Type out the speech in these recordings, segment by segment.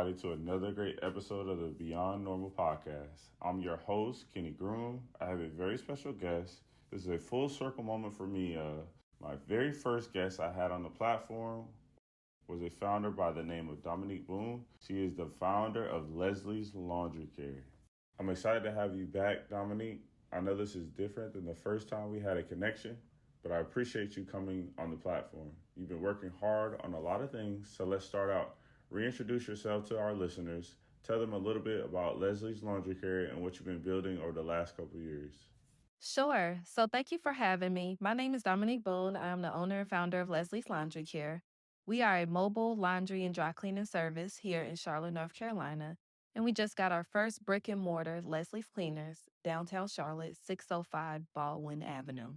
everybody, to another great episode of the Beyond Normal podcast. I'm your host, Kenny Groom. I have a very special guest. This is a full circle moment for me. My very first guest I had on the platform was a founder by the name of Domonique Boone. She is the founder of Leslie's Laundry Care. I'm excited to have you back, Dominique. I know this is different than the first time we had a connection, but I appreciate you coming on the platform. You've been working hard on a lot of things, so let's start out. Reintroduce yourself to our listeners. Tell them a little bit about Leslie's Laundry Care and what you've been building over the last couple of years. Sure. So thank you for having me. My name is Domonique Boone. I am the owner and founder of Leslie's Laundry Care. We are a mobile laundry and dry cleaning service here in Charlotte, North Carolina. And we just got our first brick and mortar Leslie's Cleaners, downtown Charlotte, 605 Baldwin Avenue.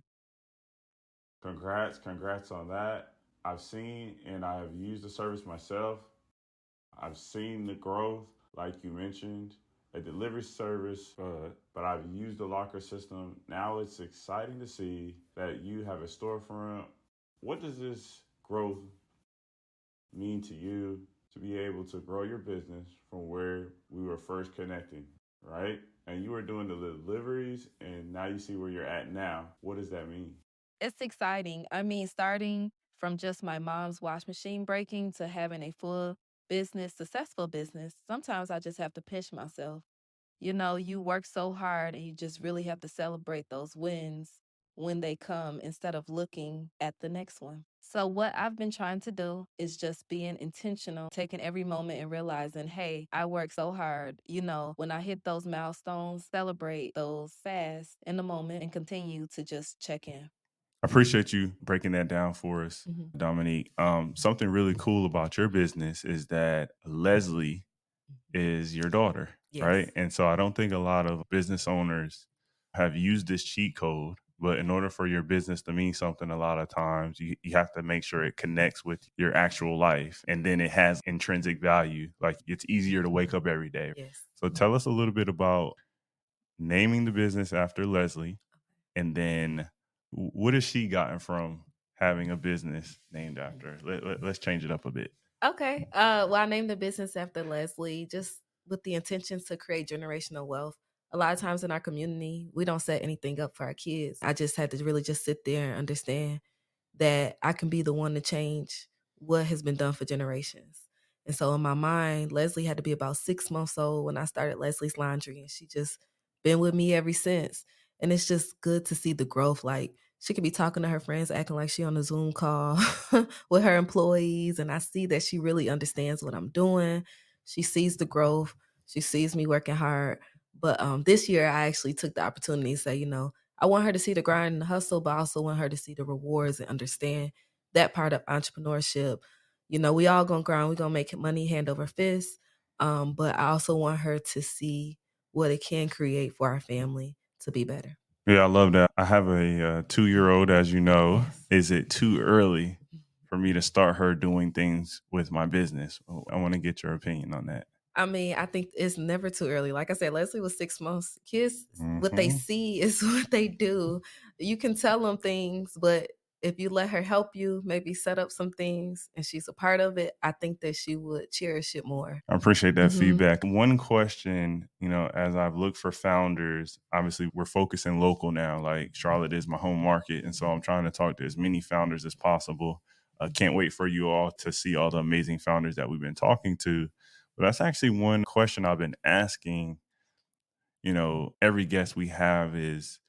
Congrats on that. I've seen and I have used the service myself. I've seen the growth, like you mentioned, a delivery service, but I've used the locker system. Now it's exciting to see that you have a storefront. What does this growth mean to you to be able to grow your business from where we were first connecting, right? And you were doing the deliveries, and now you see where you're at now. What does that mean? It's exciting. I mean, starting from just my mom's wash machine breaking to having a full business, successful business, sometimes I just have to pinch myself. You work so hard and you just really have to celebrate those wins when they come instead of looking at the next one. So, what I've been trying to do is just being intentional, taking every moment and realizing, hey, I work so hard. When I hit those milestones, celebrate those fast in the moment and continue to just check in. I appreciate you breaking that down for us, Mhm. Dominique. Something really cool about your business is that Leslie is your daughter, right? Yes. And so I don't think a lot of business owners have used this cheat code. But in order for your business to mean something, a lot of times you have to make sure it connects with your actual life and then it has intrinsic value. Like it's easier to wake up every day. Yes. So tell us a little bit about naming the business after Leslie and then what has she gotten from having a business named after her? Let's change it up a bit. Okay. Well, I named the business after Leslie, just with the intentions to create generational wealth. A lot of times in our community, we don't set anything up for our kids. I just had to really just sit there and understand that I can be the one to change what has been done for generations. And so in my mind, Leslie had to be about 6 months old when I started Leslie's Laundry, and she just been with me ever since. And it's just good to see the growth. Like she could be talking to her friends, acting like she on a Zoom call with her employees, and I see that she really understands what I'm doing. She sees the growth. She sees me working hard. But this year, I actually took the opportunity to say, I want her to see the grind and the hustle, but I also want her to see the rewards and understand that part of entrepreneurship. We all gonna grind, we gonna make money hand over fist. But I also want her to see what it can create for our family to be better. Yeah, I love that. I have a 2-year old, as you know. Yes. Is it too early for me to start her doing things with my business? I want to get your opinion on that. I mean, I think it's never too early. Like I said, Leslie was 6 months. Kids, what they Hmm. see is what they do. You can tell them things, but if you let her help you, maybe set up some things and she's a part of it, I think that she would cherish it more. I appreciate that Hmm. feedback. One question, as I've looked for founders, obviously we're focusing local now. Like Charlotte is my home market. And so I'm trying to talk to as many founders as possible. Can't wait for you all to see all the amazing founders that we've been talking to. But that's actually one question I've been asking, every guest we have is,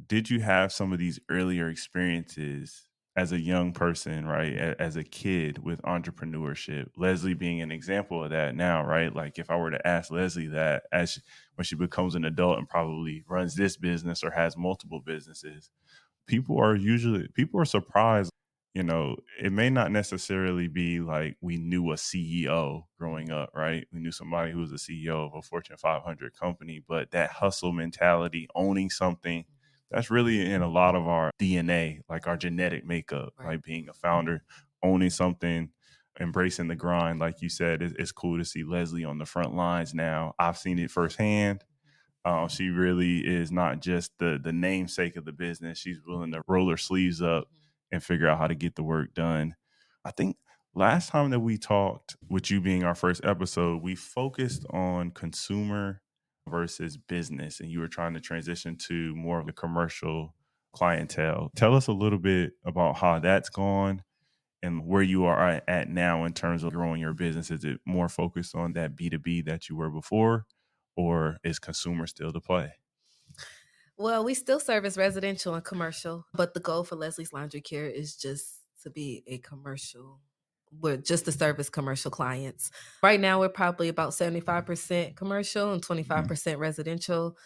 did you have some of these earlier experiences as a young person, right? As a kid with entrepreneurship, Leslie being an example of that now, right? Like if I were to ask Leslie that when she becomes an adult and probably runs this business or has multiple businesses, people are surprised. It may not necessarily be like we knew a CEO growing up, right? We knew somebody who was a CEO of a Fortune 500 company, but that hustle mentality, owning something, that's really in a lot of our DNA, like our genetic makeup, Right. like being a founder, owning something, embracing the grind. Like you said, it's cool to see Leslie on the front lines now. I've seen it firsthand. She really is not just the namesake of the business. She's willing to roll her sleeves up and figure out how to get the work done. I think Last time that we talked, with you being our first episode, we focused on consumer versus business, and you were trying to transition to more of the commercial clientele. Tell us a little bit about how that's gone and where you are at now in terms of growing your business. Is it more focused on that B2B that you were before, or is consumer still the play? Well, we still service residential and commercial, but the goal for Leslie's Laundry Care is just to be a commercial. We're just to service commercial clients. Right now, we're probably about 75% commercial and Mhm. 25% residential.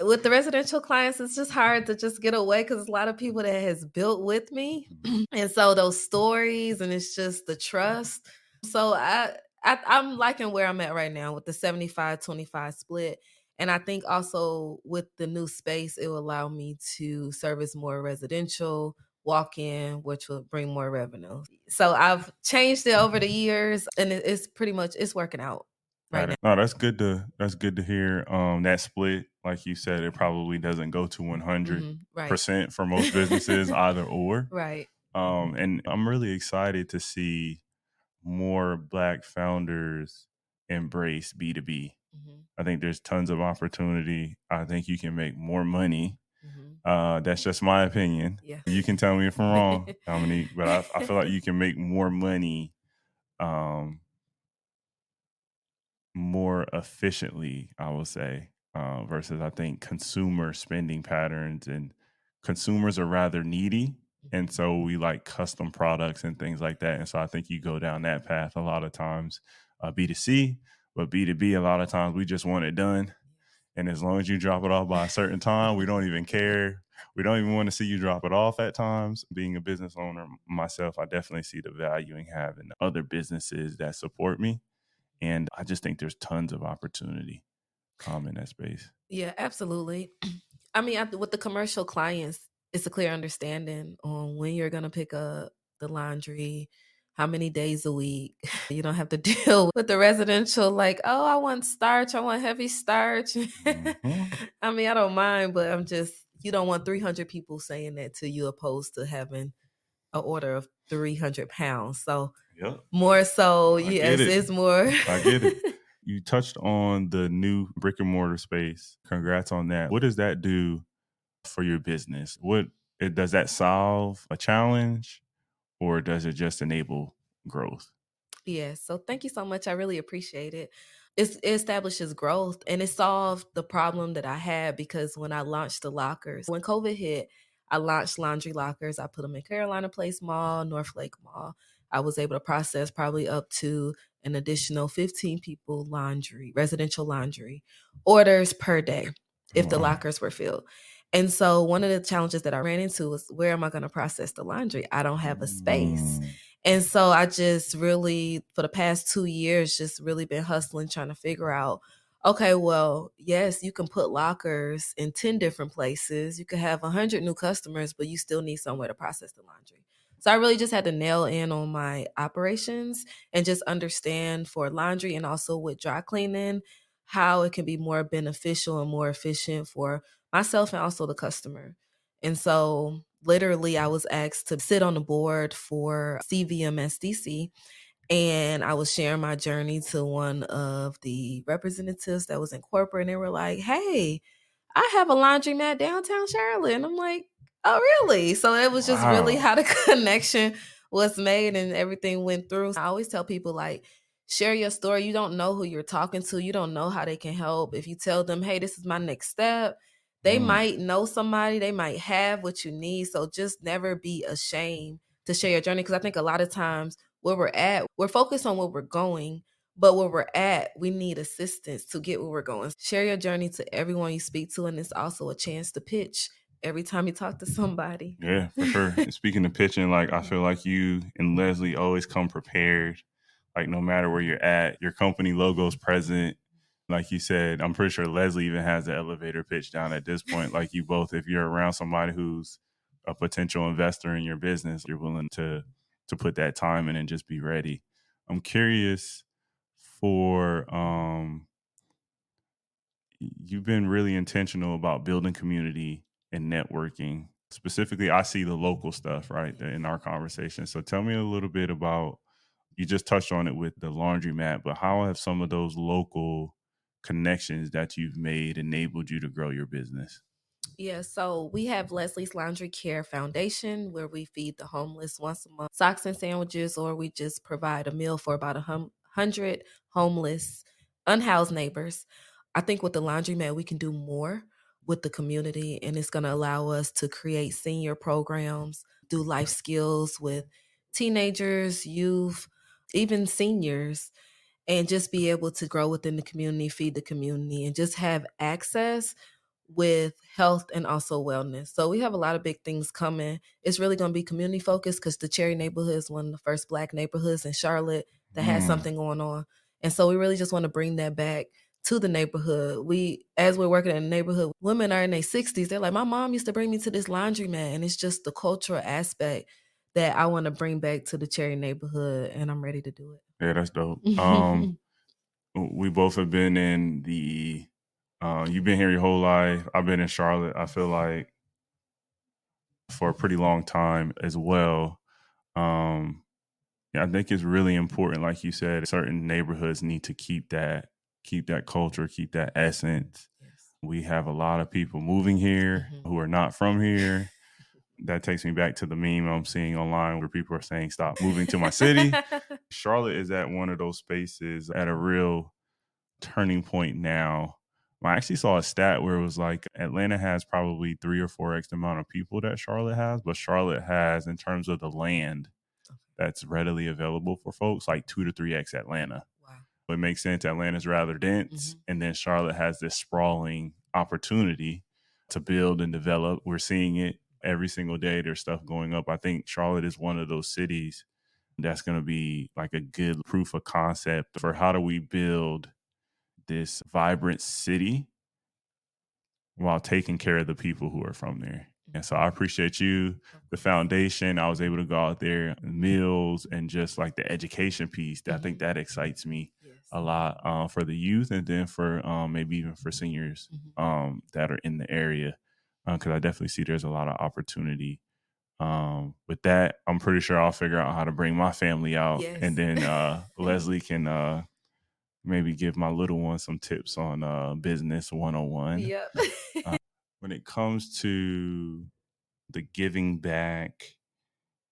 With the residential clients, it's just hard to just get away because a lot of people that has built with me. And so those stories and it's just the trust. So I'm liking where I'm at right now with the 75-25 split. And I think also with the new space, it will allow me to service more residential walk in, which will bring more revenue. So I've changed it over the years and it's pretty much it's working out right Got now. it. No, that's good to hear. That split, like you said, it probably doesn't go to Right. 100% for most businesses, either or. Right. And I'm really excited to see more Black founders embrace B2B. Hmm. I think there's tons of opportunity. I think you can make more money. Hmm. That's just my opinion. Yeah. You can tell me if I'm wrong, Dominique, but I feel like you can make more money um, more efficiently, I will say, versus I think consumer spending patterns, and consumers are rather needy. And so we like custom products and things like that. And so I think you go down that path a lot of times, B2C, but B2B, a lot of times we just want it done. And as long as you drop it off by a certain time, we don't even care. We don't even want to see you drop it off at times. Being a business owner myself, I definitely see the value in having other businesses that support me. And I just think there's tons of opportunity in that space. Yeah, absolutely. I mean, with the commercial clients, it's a clear understanding on when you're going to pick up the laundry, how many days a week. You don't have to deal with the residential, like, oh, I want starch, I want heavy starch. Hmm. I mean, I don't mind, but you don't want 300 people saying that to you, opposed to having an order of 300 pounds. So, Yep. more so, I get yes, it. it's more. I get it. You touched on the new brick and mortar space. Congrats on that. What does that do for your business? Does that solve a challenge, or does it just enable growth? Yes. So thank you so much. I really appreciate it. It establishes growth and it solved the problem that I had because when I launched the lockers, when COVID hit, I launched laundry lockers. I put them in Carolina Place Mall, North Lake Mall. I was able to process probably up to an additional 15 people laundry, residential laundry orders per day if the Wow. lockers were filled. And so one of the challenges that I ran into was where am I going to process the laundry? I don't have a space. Mm. And so I just really, for the past 2 years, just really been hustling, trying to figure out, okay, well, yes, you can put lockers in 10 different places. You could have 100 new customers, but you still need somewhere to process the laundry. So I really just had to nail in on my operations and just understand for laundry and also with dry cleaning, how it can be more beneficial and more efficient for myself and also the customer. And so literally I was asked to sit on the board for CVMSDC and I was sharing my journey to one of the representatives that was in corporate and they were like, "Hey, I have a laundromat downtown Charlotte." And I'm like, "Oh, really?" So it was just really Wow. how the connection was made and everything went through. I always tell people like share your story. You don't know who you're talking to. You don't know how they can help. If you tell them, "Hey, this is my next step," they Mm. might know somebody, they might have what you need. So just never be ashamed to share your journey because I think a lot of times where we're at, we're focused on where we're going, but where we're at, we need assistance to get where we're going. Share your journey to everyone you speak to, and it's also a chance to pitch every time you talk to somebody. Yeah, for sure. And speaking of pitching, like I feel like you and Leslie always come prepared. Like no matter where you're at, your company logo is present. Like you said, I'm pretty sure Leslie even has the elevator pitch down at this point. Like you both, if you're around somebody who's a potential investor in your business, you're willing to put that time in and just be ready. I'm curious for you've been really intentional about building community and networking. Specifically, I see the local stuff, right, in our conversation. So tell me a little bit about You just touched on it with the laundromat, but how have some of those local connections that you've made enabled you to grow your business? Yeah, so we have Leslie's Laundry Care Foundation where we feed the homeless once a month socks and sandwiches, or we just provide a meal for about 100 homeless, unhoused neighbors. I think with the laundromat, we can do more with the community, and it's going to allow us to create senior programs, do life skills with teenagers, youth, even seniors, and just be able to grow within the community, feed the community, and just have access with health and also wellness. So we have a lot of big things coming. It's really going to be community focused because the Cherry neighborhood is one of the first Black neighborhoods in Charlotte that has Mm. something going on. And so we really just want to bring that back to the neighborhood. As we're working in the neighborhood, women are in their 60s. They're like, my mom used to bring me to this laundromat. And it's just the cultural aspect that I want to bring back to the Cherry neighborhood. And I'm ready to do Yeah, that's dope. it. We both have been in the you've been here your whole life. I've been in Charlotte, I feel like, for a pretty long time as well. Um, yeah, I think it's really important, like you said, certain neighborhoods need to keep that culture, keep that essence. Yes. We have a lot of people moving here Mhm. who are not from here. That takes me back to the meme I'm seeing online where people are saying, "Stop moving to my city." Charlotte is at one of those spaces at a real turning point now. I actually saw a stat where it was like Atlanta has probably 3 or 4x the amount of people that Charlotte has, but Charlotte has, in terms of the land that's readily available for folks, like 2 to 3x Atlanta. Wow. It makes sense. Atlanta's rather dense, and then Charlotte has this sprawling opportunity to build and develop. We're seeing it every single day. There's stuff going up. I think Charlotte is one of those cities that's going to be like a good proof of concept for how do we build this vibrant city while taking care of the people who are from there. And so I appreciate you, the foundation. I was able to go out there, meals, and just like the education piece. I think that excites me a lot for the youth, and then for maybe even for seniors that are in the area, because I definitely see there's a lot of opportunity. With that, I'm pretty sure I'll figure out how to bring my family out, and Yes. then Leslie can maybe give my little one some tips on business 101. Yep. When it comes to the giving back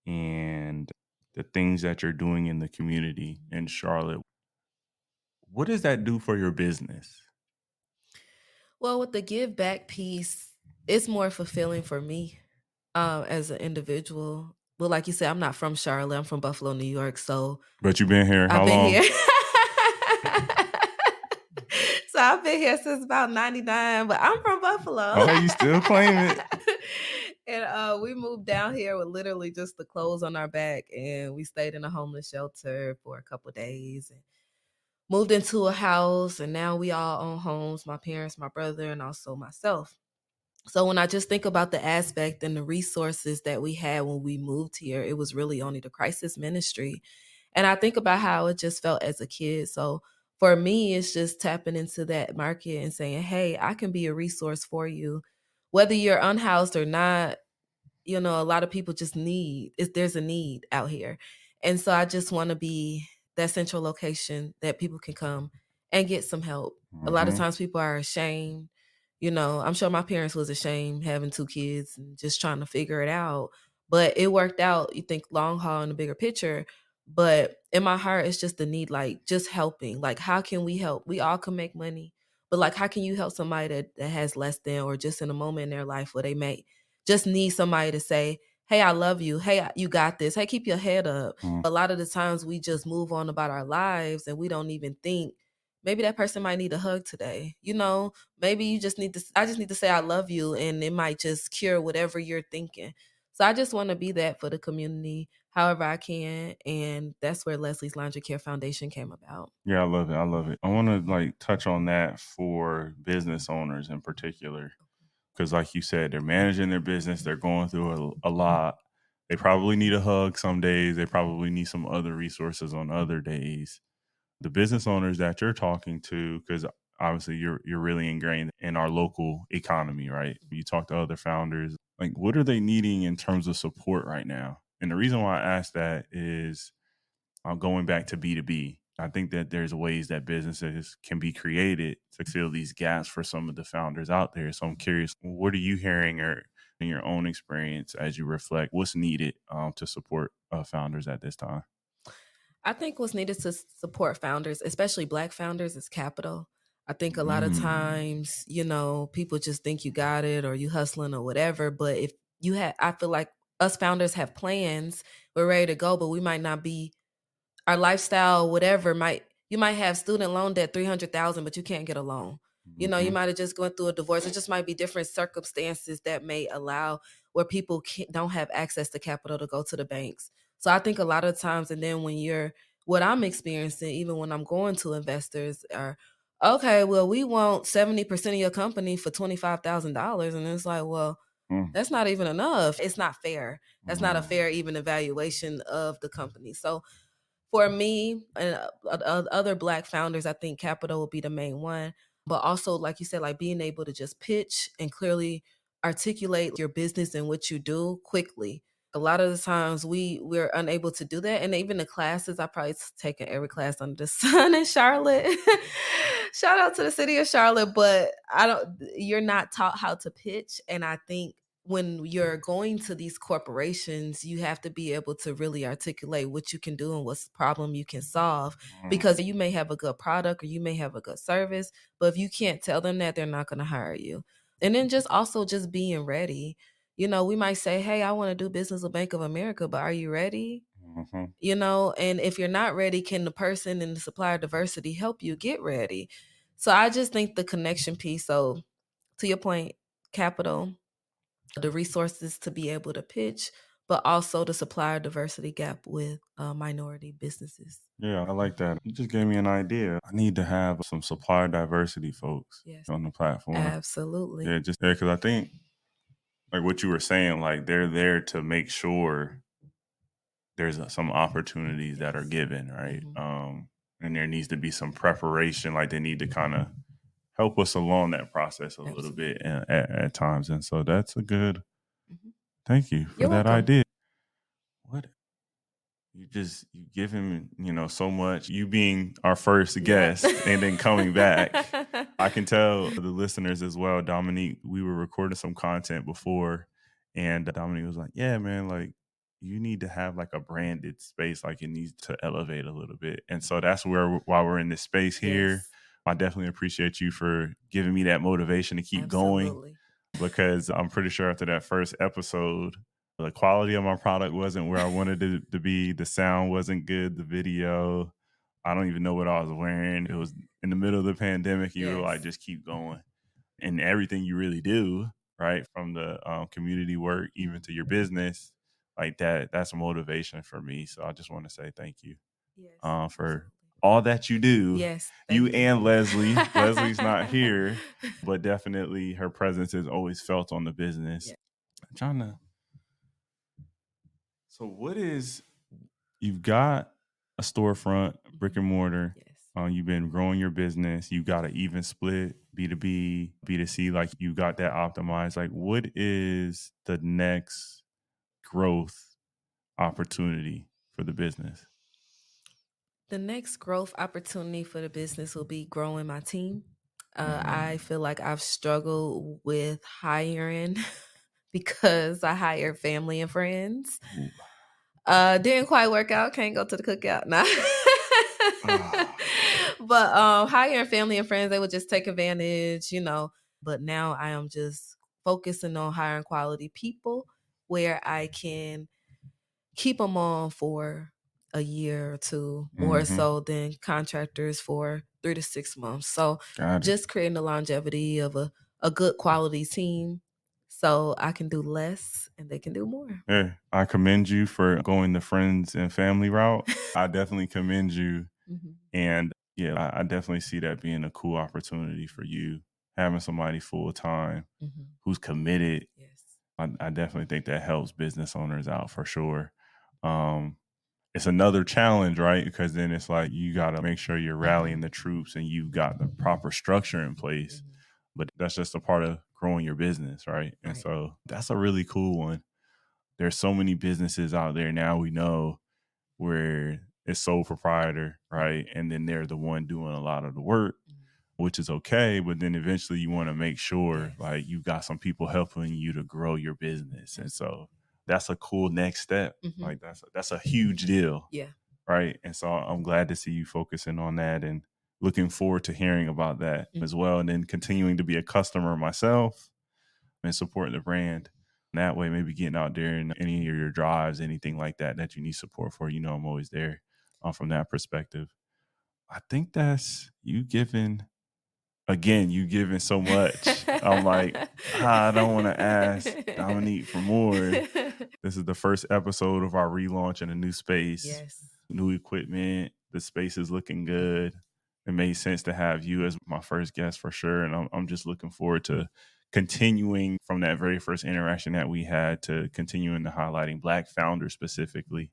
and the things that you're doing in the community in Charlotte, what does that do for your business? Well, with the give back piece, it's more fulfilling for me as an individual. But like you said, I'm not from Charlotte. I'm from Buffalo, New York. So But you've been here I've how been long? here. So I've been here since about 99, but I'm from Buffalo. Oh, you still claim it? And we moved down here with literally just the clothes on our back, and we stayed in a homeless shelter for a couple of days and moved into a house, and now we all own homes, my parents, my brother, and also myself. So when I just think about the aspect and the resources that we had when we moved here, it was really only the crisis ministry. And I think about how it just felt as a kid. So for me, it's just tapping into that market and saying, hey, I can be a resource for you. Whether you're unhoused or not, a lot of people just there's a need out here. And so I just want to be that central location that people can come and get some help. A lot of Mm-hmm. times people are ashamed. I'm sure my parents was ashamed having 2 kids and just trying to figure it out. But it worked out, you think long haul in the bigger picture. But in my heart, it's just the need, like just helping. Like, how can we help? We all can make money. But like, how can you help somebody that has less than, or just in a moment in their life where they may just need somebody to say, hey, I love you. Hey, you got this. Hey, keep your head up. A lot of the times we just move on about our lives and we don't even think maybe that person might need a hug today. Maybe I just need to say I love you, and it might just cure whatever you're thinking. So I just want to be that for the community however I can. And that's where Leslie's Laundry Care Foundation came about. Yeah, I love it. I love it. I want to like touch on that for business owners in particular, because like you said, they're managing their business. They're going through a lot. They probably need a hug some days. They probably need some other resources on other days. The business owners that you're talking to, because obviously you're really ingrained in our local economy, right? You talk to other founders, like what are they needing in terms of support right now? And the reason why I ask that is going back to B2B, I think that there's ways that businesses can be created to fill these gaps for some of the founders out there. So I'm curious, what are you hearing or in your own experience as you reflect what's needed to support founders at this time? I think what's needed to support founders, especially Black founders, is capital. I think a lot of Mm, times, people just think you got it or you hustling or whatever. But if I feel like us founders have plans, we're ready to go, but we might not be our lifestyle, whatever, you might have student loan debt 300,000, but you can't get a loan. You mhm, might have just gone through a divorce. It just might be different circumstances that may allow where people don't have access to capital to go to the banks. So I think a lot of times, and then what I'm experiencing, even when I'm going to investors, are okay. Well, we want 70% of your company for $25,000, and it's like, well, mm, that's not even enough. It's not fair. That's not a mm, fair even evaluation of the company. So for me and other Black founders, I think capital will be the main one. But also, like you said, like being able to just pitch and clearly articulate your business and what you do quickly. A lot of the times we're unable to do that. And even the classes, I probably taken every class under the sun in Charlotte. Shout out to the city of Charlotte, but you're not taught how to pitch. And I think when you're going to these corporations, you have to be able to really articulate what you can do and what's the problem you can solve. mm, Because you may have a good product or you may have a good service, but if you can't tell them that, they're not going to hire you. And then just also just being ready. We might say, hey, I want to do business with Bank of America, but are you ready? mhm. And if you're not ready, can the person in the supplier diversity help you get ready? So I just think the connection piece. So to your point, capital, the resources to be able to pitch, but also the supplier diversity gap with minority businesses. Yeah, I like that. You just gave me an idea. I need to have some supplier diversity folks Yes, on the platform. absolutely. Yeah, just because I think like what you were saying, like they're there to make sure there's some opportunities that are Yes. given, right? Hmm. And there needs to be some preparation. Like they need to kind of help us along that process a little bit Absolutely. at times. And so that's a good. Hmm. Thank you for You're that welcome. idea. What you give him, so much. You being our first Yep. guest and then coming back. I can tell the listeners as well, Dominique, we were recording some content before, and Dominique was like, yeah, man, like you need to have like a branded space, like it needs to elevate a little bit. And so that's why we're in this space here. Yes, I definitely appreciate you for giving me that motivation to keep going absolutely. because I'm pretty sure after that first episode, the quality of my product wasn't where I wanted it to be. The sound wasn't good. The video, I don't even know what I was wearing. It was in the middle of the pandemic. You were like, Yes, just keep going. And everything you really do, right? From the community work, even to your business, like that's a motivation for me. So I just want to say thank you yes, for absolutely. all that you do. Yes, You thank you. and Leslie. Leslie's not here, but definitely her presence is always felt on the business. Yeah. I'm trying to. So, what is you've got a storefront, brick Mhm. and mortar. Yes. You've been growing your business. You got an even split B2B, B2C. Like you got that optimized. Like, what is the next growth opportunity for the business? The next growth opportunity for the business will be growing my team. I Mm. feel like I've struggled with hiring because I hire family and friends. Ooh. Didn't quite work out. Can't go to the cookout. Nah. Ah. But hiring family and friends, they would just take advantage. But now I am just focusing on hiring quality people where I can keep them on for a year or two, more Mm-hmm. so than contractors for 3 to 6 months. So Got it. just creating the longevity of a good quality team so I can do less and they can do more. Yeah, I commend you for going the friends and family route. I definitely commend you. Mhm, And yeah, I definitely see that being a cool opportunity for you, having somebody full time mhm. who's committed. Yes. I definitely think that helps business owners out for sure. Um, it's another challenge, right? Because then it's like you got to make sure you're rallying Mhm, the troops and you've got the proper structure in place. mhm. But that's just a part of growing your business, right? And Right. so that's a really cool one. There's so many businesses out there now we know where is sole proprietor, right? And then they're the one doing a lot of the work, which is okay. But then eventually you want to make sure like you got some people helping you to grow your business. And so that's a cool next step. Like that's a huge deal. Yeah. Right. And so I'm glad to see you focusing on that and looking forward to hearing about that as well. And then continuing to be a customer myself and supporting the brand. And that way, maybe getting out there in any of your drives, anything like that, that you need support for, you know, I'm always there from that perspective. I think that's you giving, again, you giving so much. I'm like, I don't want to ask Domonique for more. This is the first episode of our relaunch in a new space. Yes. New equipment. The space is looking good. It made sense to have you as my first guest for sure. And I'm just looking forward to continuing from that very first interaction that we had to continuing to highlighting Black founders specifically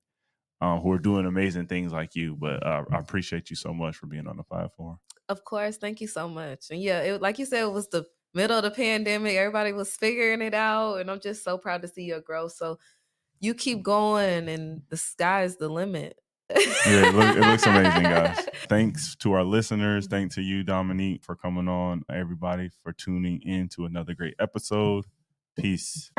who are doing amazing things like you. But I appreciate you so much for being on the platform. Of course. Thank you so much. And yeah, it, like you said, it was the middle of the pandemic. Everybody was figuring it out. And I'm just so proud to see your growth. So you keep going and the sky's the limit. Yeah, it looks amazing, guys. Thanks to our listeners. Thanks to you, Domonique, for coming on. Everybody for tuning in to another great episode. Peace.